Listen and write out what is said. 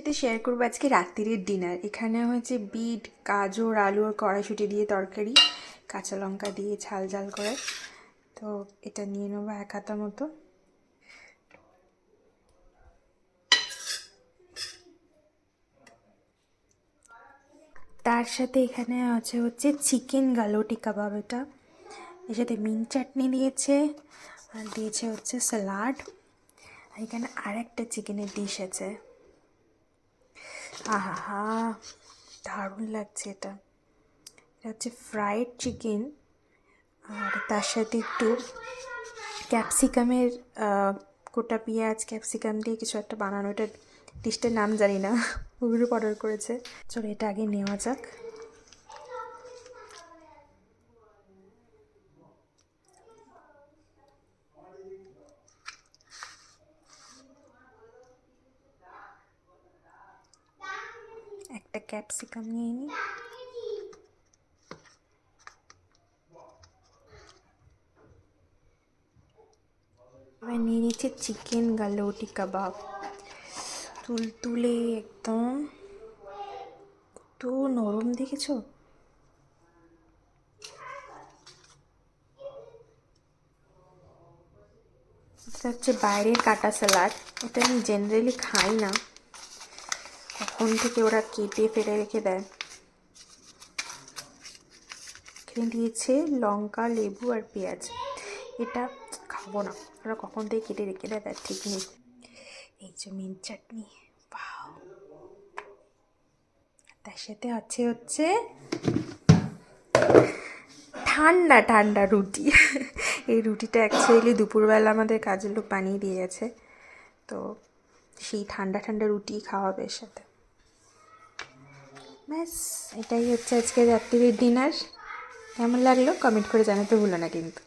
সাথে শেয়ার করবো আজকে রাত্রির ডিনার। এখানে হয়েছে বিট, গাজর, আলু আর কড়াইশুঁটি দিয়ে তরকারি, কাঁচা লঙ্কা দিয়ে ঝাল ঝাল করে। তো এটা নিয়ে নেবো এক হাতা মতো। তার সাথে এখানে আছে হচ্ছে চিকেন গালোটি কাবাব। এটা এর সাথে মিন্ট চাটনি দিয়েছে আর দিয়েছে হচ্ছে স্যালাড। আর এখানে আর একটা চিকেনের ডিশ আছে। আহা হা, দারুণ লাগছে এটা। এটা হচ্ছে ফ্রাইড চিকেন আর তার সাথে একটু ক্যাপসিকামের গোটা পেঁয়াজ ক্যাপসিকাম দিয়ে কিছু একটা বানানো। এটা ডিশটার নাম জানি না, ওগুলো অর্ডার করেছে। চলো এটা আগে নেওয়া যাক। একটা ক্যাপসিকাম নিয়ে নিই। এবার নিয়ে নিচ্ছি চিকেন গালোটি কাবাব। তুলতুলে একদম, তো নরম দেখেছো। এটা হচ্ছে বাইরের কাটা স্যালাড। এটা আমি জেনারেলি খাই না, কখন থেকে ওরা কেটে ফেলে রেখে দেয়। এখানে দিয়েছে লঙ্কা, লেবু আর পেঁয়াজ। এটা খাবো না, ওরা কখন থেকে কেটে রেখে দেয় তার ঠিক নেই। এই যে মিন্ট চাটনি, বাহ। তার সাথে আছে হচ্ছে ঠান্ডা ঠান্ডা রুটি। এই রুটিটা অ্যাকচুয়ালি দুপুরবেলা আমাদের কাজের লোক বানিয়ে দিয়ে গেছে, তো সেই ঠান্ডা ঠান্ডা রুটি খাওয়াবে এর সাথে। ব্যাস, এটাই হচ্ছে আজকে রাত্রির ডিনার। কেমন লাগলো কমেন্ট করে জানাতে ভুলো না কিন্তু।